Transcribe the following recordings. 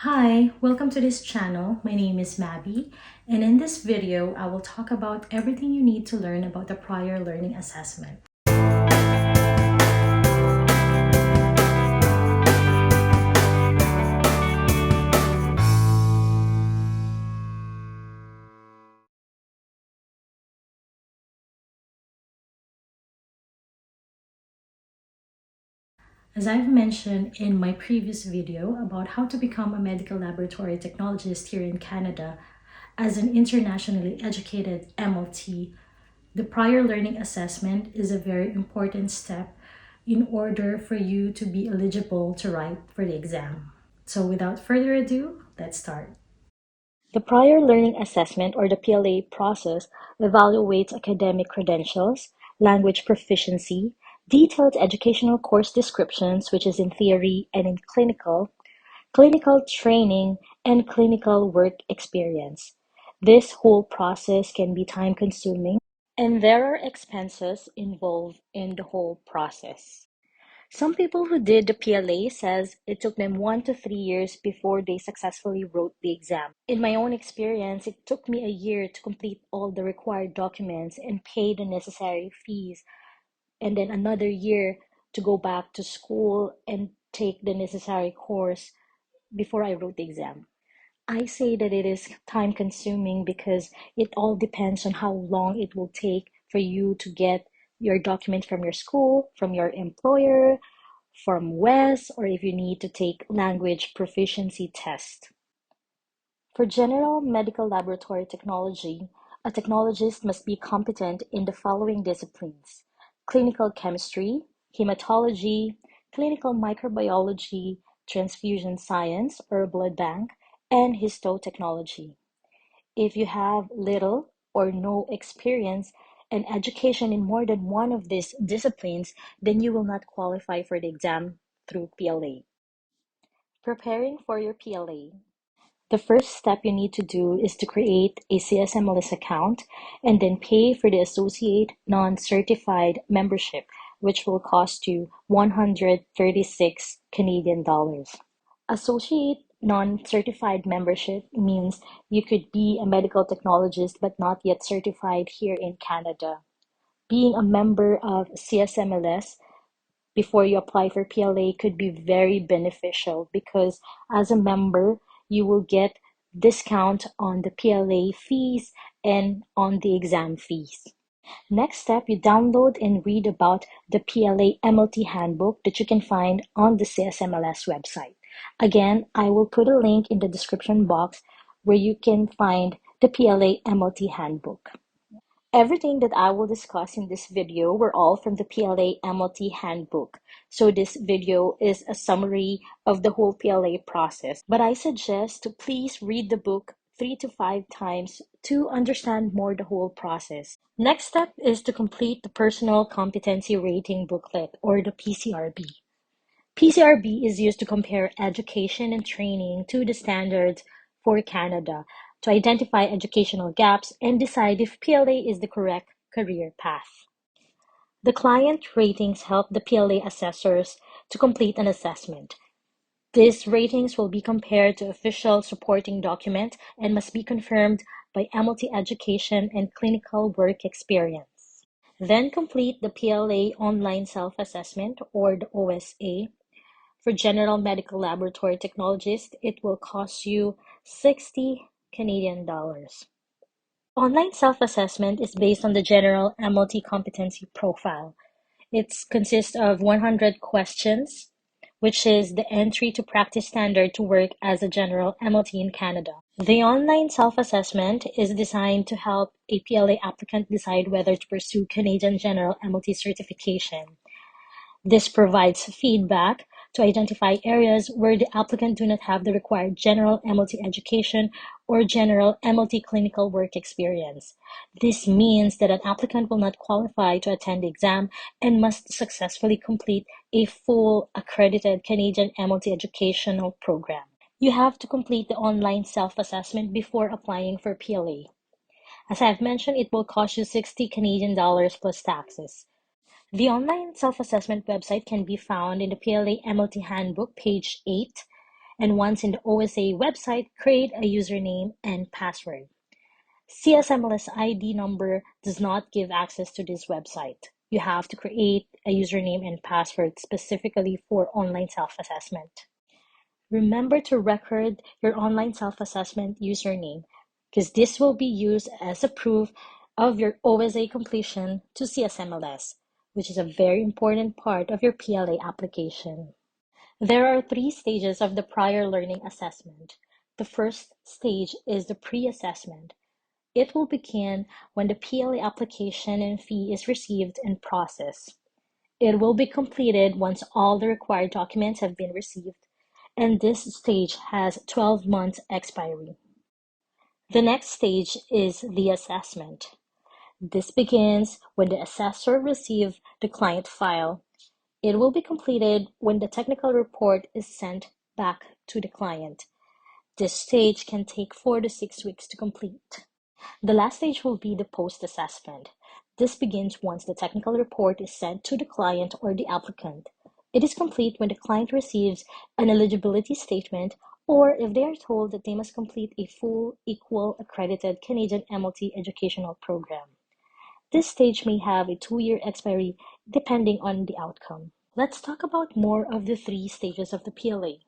Hi, welcome to this channel. My name is Mabi, and in this video, I will talk about everything you need to learn about the prior learning assessment. As I've mentioned in my previous video about how to become a medical laboratory technologist here in Canada as an internationally educated MLT, the prior learning assessment is a very important step in order for you to be eligible to write for the exam. So without further ado, let's start. The prior learning assessment or the PLA process evaluates academic credentials, language proficiency, detailed educational course descriptions, which is in theory and in clinical training, and clinical work experience. This whole process can be time consuming and there are expenses involved in the whole process. Some people who did the PLA says it took them 1 to 3 years before they successfully wrote the exam. In my own experience, it took me a year to complete all the required documents and pay the necessary fees, and then another year to go back to school and take the necessary course before I wrote the exam. I say that it is time consuming because it all depends on how long it will take for you to get your documents from your school, from your employer, from WES, or if you need to take language proficiency test. For general medical laboratory technology, a technologist must be competent in the following disciplines: clinical chemistry, hematology, clinical microbiology, transfusion science or blood bank, and histotechnology. If you have little or no experience and education in more than one of these disciplines, then you will not qualify for the exam through PLA. Preparing for your PLA. The first step you need to do is to create a CSMLS account and then pay for the associate non-certified membership, which will cost you 136 Canadian dollars. Associate non-certified membership means you could be a medical technologist but not yet certified here in Canada. Being a member of CSMLS before you apply for PLA could be very beneficial because as a member, you will get discount on the PLA fees and on the exam fees. Next step, you download and read about the PLA MLT Handbook that you can find on the CSMLS website. Again, I will put a link in the description box where you can find the PLA MLT Handbook. Everything that I will discuss in this video were all from the PLA MLT Handbook. So this video is a summary of the whole PLA process. But I suggest to please read the book 3 to 5 times to understand more the whole process. Next step is to complete the Personal Competency Rating Booklet or the PCRB. PCRB is used to compare education and training to the standards for Canada to identify educational gaps and decide if PLA is the correct career path. The client ratings help the PLA assessors to complete an assessment. These ratings will be compared to official supporting document and must be confirmed by MLT education and clinical work experience. Then complete the PLA online self-assessment or the OSA. For general medical laboratory technologist, it will cost you 60 Canadian dollars. Online self-assessment is based on the general MLT competency profile. It consists of 100 questions, which is the entry to practice standard to work as a general MLT in Canada. The online self-assessment is designed to help a PLA applicant decide whether to pursue Canadian General MLT certification. This provides feedback to identify areas where the applicant do not have the required general MLT education or general MLT clinical work experience. This means that an applicant will not qualify to attend the exam and must successfully complete a full accredited Canadian MLT educational program. You have to complete the online self-assessment before applying for PLA. As I have mentioned, it will cost you 60 Canadian dollars plus taxes. The online self-assessment website can be found in the PLA MLT Handbook, page 8, And once in the OSA website, create a username and password. CSMLS ID number does not give access to this website. You have to create a username and password specifically for online self-assessment. Remember to record your online self-assessment username because this will be used as a proof of your OSA completion to CSMLS, which is a very important part of your PLA application. There are 3 stages of the prior learning assessment. The first stage is the pre-assessment. It will begin when the PLA application and fee is received and processed. It will be completed once all the required documents have been received, and this stage has 12 months expiry. The next stage is the assessment. This begins when the assessor receives the client file. It will be completed when the technical report is sent back to the client. This stage can take 4 to 6 weeks to complete. The last stage will be the post-assessment. This begins once the technical report is sent to the client or the applicant. It is complete when the client receives an eligibility statement or if they are told that they must complete a full, equal, accredited Canadian MLT educational program. This stage may have a 2-year expiry depending on the outcome. Let's talk about more of the 3 stages of the PLA.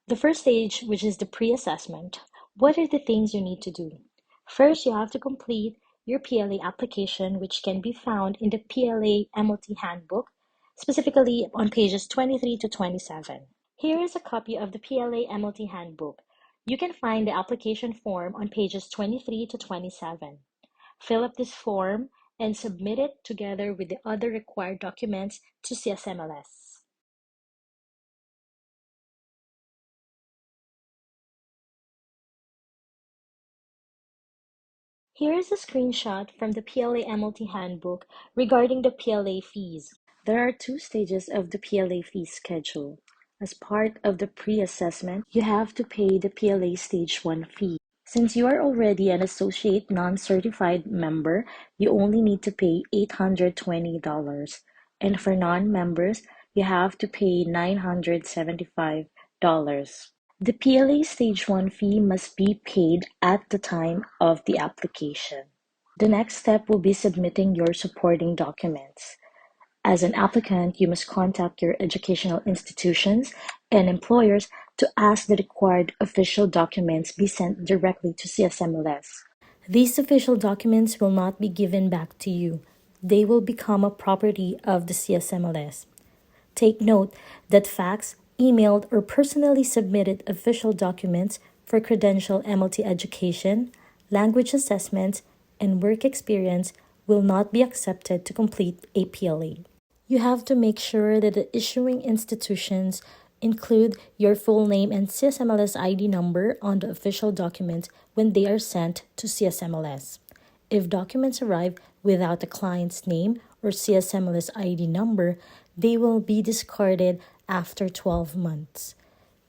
The first stage, which is the pre-assessment. What are the things you need to do? First, you have to complete your PLA application, which can be found in the PLA MLT Handbook, specifically on pages 23 to 27. Here is a copy of the PLA MLT Handbook. You can find the application form on pages 23 to 27. Fill up this form and submit it together with the other required documents to CSMLS. Here is a screenshot from the PLA MLT Handbook regarding the PLA fees. There are 2 stages of the PLA fee schedule. As part of the pre-assessment, you have to pay the PLA Stage 1 fee. Since you are already an associate non-certified member, you only need to pay $820. And for non-members, you have to pay $975. The PLA Stage 1 fee must be paid at the time of the application. The next step will be submitting your supporting documents. As an applicant, you must contact your educational institutions and employers to ask the required official documents be sent directly to CSMLS. These official documents will not be given back to you. They will become a property of the CSMLS. Take note that faxed, emailed, or personally submitted official documents for credential MLT education, language assessments, and work experience will not be accepted to complete a PLA. You have to make sure that the issuing institutions include your full name and CSMLS ID number on the official document when they are sent to CSMLS. If documents arrive without the client's name or CSMLS ID number, they will be discarded after 12 months.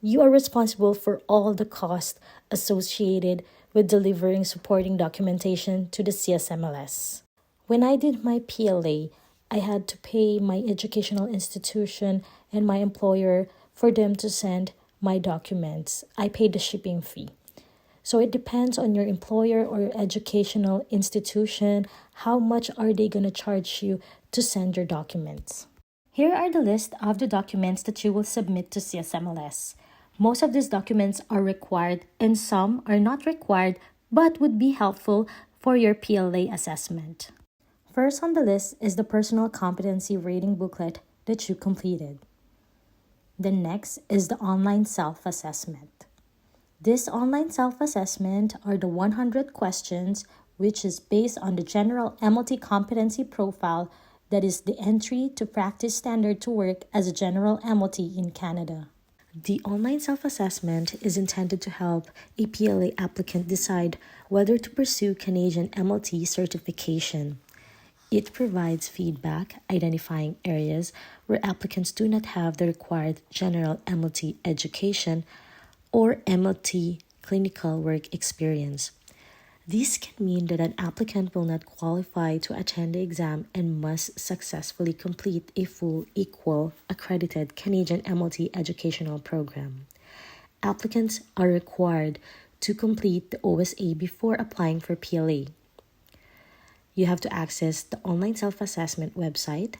You are responsible for all the costs associated with delivering supporting documentation to the CSMLS. When I did my PLA, I had to pay my educational institution and my employer for them to send my documents. I paid the shipping fee. So it depends on your employer or your educational institution, how much are they going to charge you to send your documents. Here are the list of the documents that you will submit to CSMLS. Most of these documents are required and some are not required but would be helpful for your PLA assessment. First on the list is the personal competency rating booklet that you completed. The next is the online self-assessment. This online self-assessment are the 100 questions which is based on the general MLT competency profile that is the entry to practice standard to work as a general MLT in Canada. The online self-assessment is intended to help a PLA applicant decide whether to pursue Canadian MLT certification. It provides feedback identifying areas where applicants do not have the required general MLT education or MLT clinical work experience. This can mean that an applicant will not qualify to attend the exam and must successfully complete a full, equal, accredited Canadian MLT educational program. applicants are required to complete the OSA before applying for PLA. You have to access the online self-assessment website,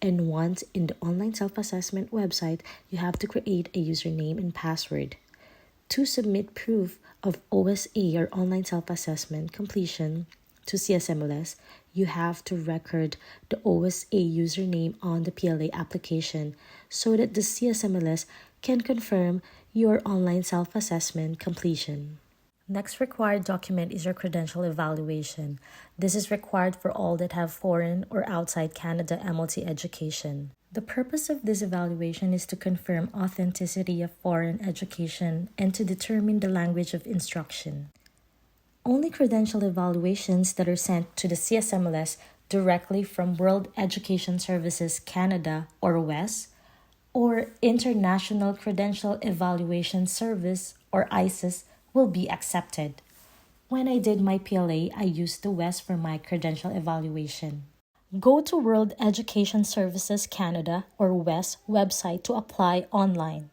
and once in the online self-assessment website, you have to create a username and password. To submit proof of OSA or online self-assessment completion to CSMLS, you have to record the OSA username on the PLA application so that the CSMLS can confirm your online self-assessment completion. Next required document is your credential evaluation. This is required for all that have foreign or outside Canada MLT education. The purpose of this evaluation is to confirm authenticity of foreign education and to determine the language of instruction. Only credential evaluations that are sent to the CSMLS directly from World Education Services Canada or WES or International Credential Evaluation Service or ICES will be accepted. When I did my PLA, I used the WES for my credential evaluation. Go to World Education Services Canada or WES website to apply online.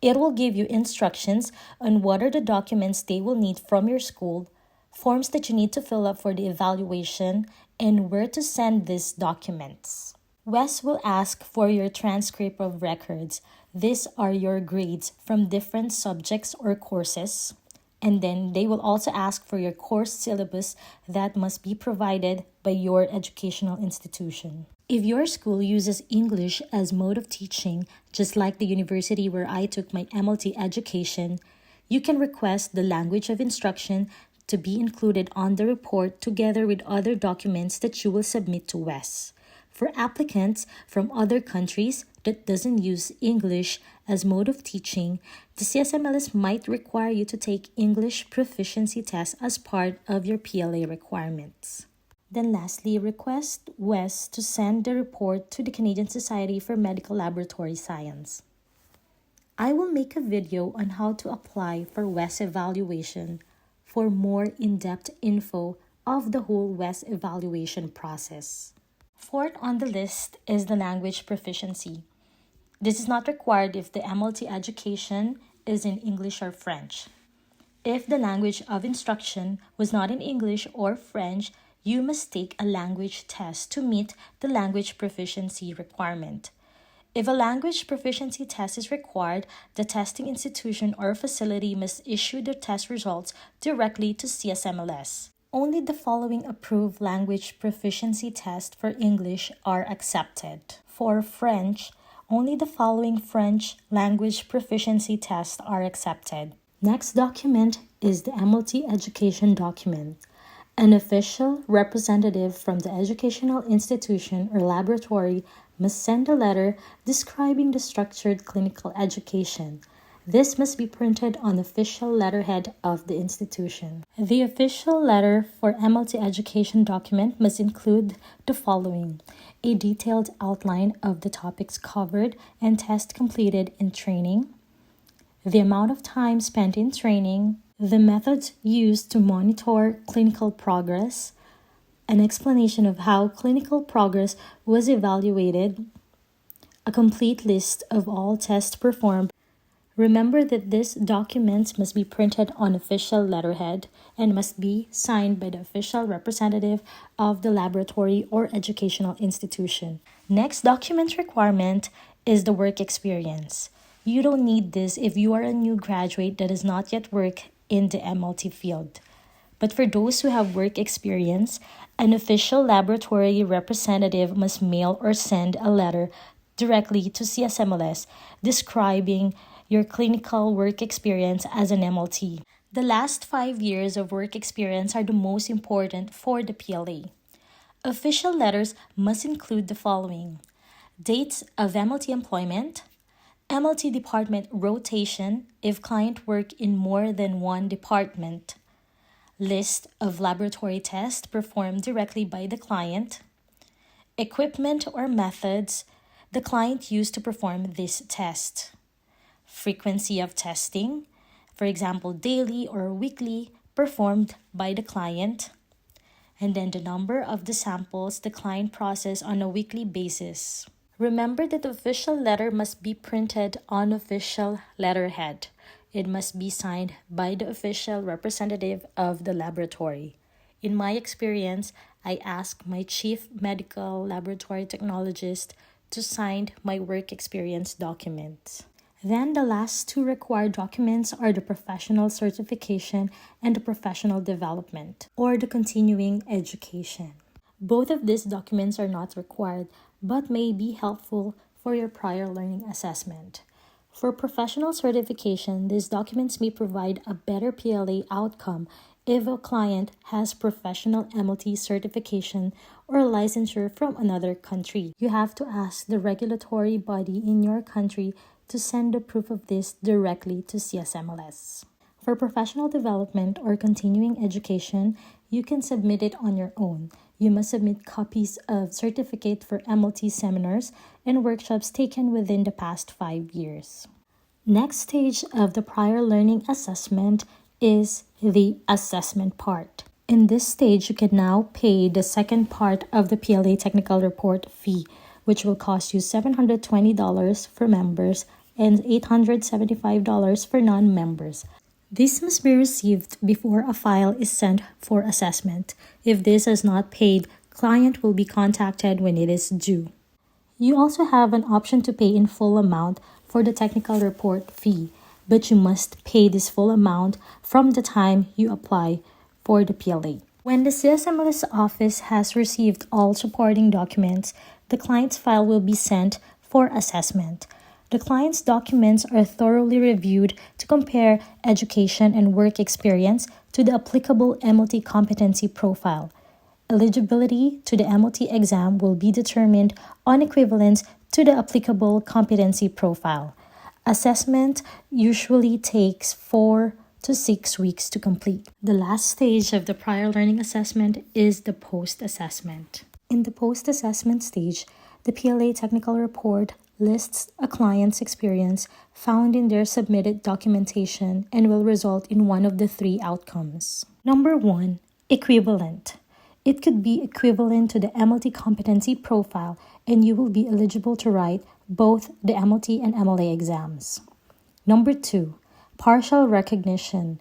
It will give you instructions on what are the documents they will need from your school, forms that you need to fill up for the evaluation, and where to send these documents. WES will ask for your transcript of records. These are your grades from different subjects or courses. And then they will also ask for your course syllabus that must be provided by your educational institution. If your school uses English as mode of teaching, just like the university where I took my MLT education, you can request the language of instruction to be included on the report together with other documents that you will submit to WES. For applicants from other countries that doesn't use English as mode of teaching, the CSMLS might require you to take English proficiency tests as part of your PLA requirements. Then lastly, request WES to send the report to the Canadian Society for Medical Laboratory Science. I will make a video on how to apply for WES evaluation for more in-depth info of the whole WES evaluation process. Fourth on the list is the language proficiency. This is not required if the MLT education is in English or French. If the language of instruction was not in English or French, you must take a language test to meet the language proficiency requirement. If a language proficiency test is required, the testing institution or facility must issue the test results directly to CSMLS. Only the following approved language proficiency tests for English are accepted. For French, only the following French language proficiency tests are accepted. Next document is the MLT education document. An official representative from the educational institution or laboratory must send a letter describing the structured clinical education. This must be printed on the official letterhead of the institution. The official letter for MLT education document must include the following: a detailed outline of the topics covered and tests completed in training, the amount of time spent in training, the methods used to monitor clinical progress, an explanation of how clinical progress was evaluated, a complete list of all tests performed. Remember that this document must be printed on official letterhead and must be signed by the official representative of the laboratory or educational institution. Next document requirement is the work experience. You don't need this if you are a new graduate that does not yet work in the MLT field. But for those who have work experience, an official laboratory representative must mail or send a letter directly to CSMLS describing your clinical work experience as an MLT. The last 5 years of work experience are the most important for the PLA. Official letters must include the following: dates of MLT employment, MLT department rotation if client work in more than one department, list of laboratory tests performed directly by the client, equipment or methods the client used to perform this test, frequency of testing, for example, daily or weekly, performed by the client, and then the number of the samples the client processed on a weekly basis. Remember that the official letter must be printed on official letterhead. it must be signed by the official representative of the laboratory. In my experience, I asked my chief medical laboratory technologist to sign my work experience documents. Then the last two required documents are the professional certification and the professional development, or the continuing education. Both of these documents are not required but may be helpful for your prior learning assessment. For professional certification, these documents may provide a better PLA outcome if a client has professional MLT certification or licensure from another country. You have to ask the regulatory body in your country to send the proof of this directly to CSMLS. For professional development or continuing education, you can submit it on your own. You must submit copies of certificate for MLT seminars and workshops taken within the past 5 years. Next stage of the prior learning assessment is the assessment part. In this stage, you can now pay the second part of the PLA technical report fee, which will cost you $720 for members and $875 for non-members. This must be received before a file is sent for assessment. If this is not paid, client will be contacted when it is due. You also have an option to pay in full amount for the technical report fee, but you must pay this full amount from the time you apply for the PLA. When the CSMLS office has received all supporting documents, the client's file will be sent for assessment. The client's documents are thoroughly reviewed to compare education and work experience to the applicable MLT competency profile. Eligibility to the MLT exam will be determined on equivalence to the applicable competency profile. Assessment usually takes 4 to 6 weeks to complete. The last stage of the prior learning assessment is the post-assessment. In the post-assessment stage, the PLA technical report lists a client's experience found in their submitted documentation and will result in one of the 3 outcomes. Number 1, equivalent. It could be equivalent to the MLT competency profile, and you will be eligible to write both the MLT and MLA exams. Number 2, partial recognition.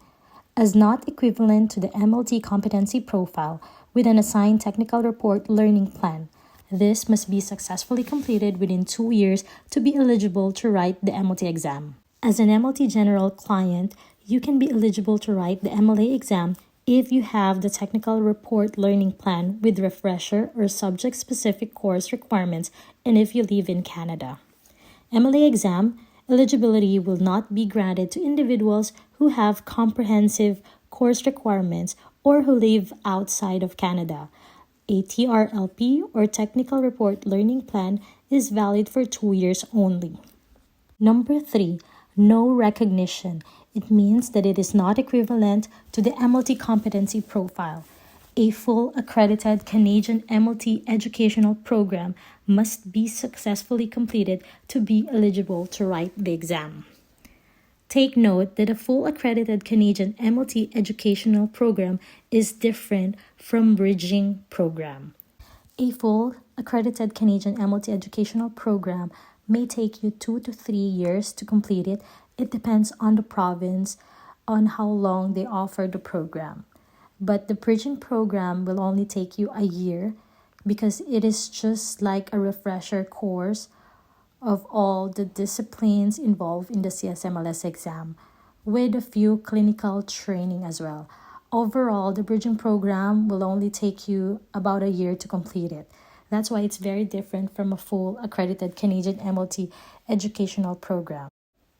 As not equivalent to the MLT competency profile with an assigned technical report learning plan. This must be successfully completed within 2 years to be eligible to write the MLT exam. As an MLT general client, you can be eligible to write the MLA exam if you have the technical report learning plan with refresher or subject-specific course requirements and if you live in Canada. MLA exam eligibility will not be granted to individuals who have comprehensive course requirements or who live outside of Canada. A TRLP or Technical Report Learning Plan is valid for 2 years only. Number 3, no recognition. It means that it is not equivalent to the MLT competency profile. A full accredited Canadian MLT educational program must be successfully completed to be eligible to write the exam. Take note that a full accredited Canadian MLT educational program is different from bridging program. A full accredited Canadian MLT educational program may take you 2 to 3 years to complete it. It depends on the province on how long they offer the program. But the bridging program will only take you a year because it is just like a refresher course of all the disciplines involved in the CSMLS exam, with a few clinical training as well. Overall, the bridging program will only take you about a year to complete it. That's why it's very different from a full accredited Canadian MLT educational program.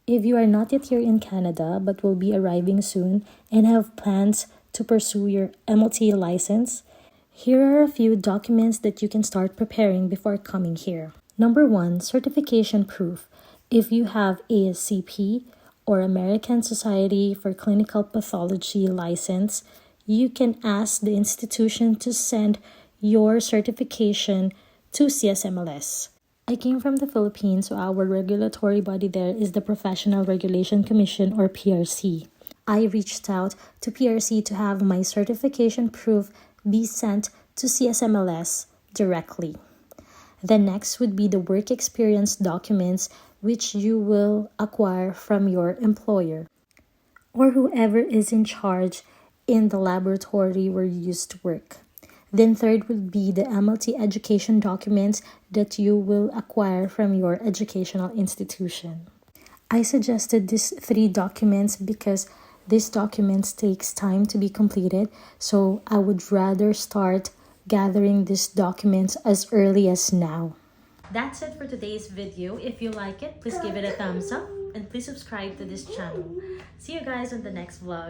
If you are not yet here in Canada but will be arriving soon and have plans to pursue your MLT license, here are a few documents that you can start preparing before coming here. Number 1, certification proof. If you have ASCP or American Society for Clinical Pathology license, you can ask the institution to send your certification to CSMLS. I came from the Philippines, so our regulatory body there is the Professional Regulation Commission or PRC. I reached out to PRC to have my certification proof be sent to CSMLS directly. The next would be the work experience documents which you will acquire from your employer. or whoever is in charge in the laboratory where you used to work. Then third would be the MLT education documents that you will acquire from your educational institution. I suggested these 3 documents because these documents takes time to be completed, so I would rather start gathering these documents as early as now. That's it for today's video. If you like it, please give it a thumbs up and please subscribe to this channel. See you guys on the next vlog.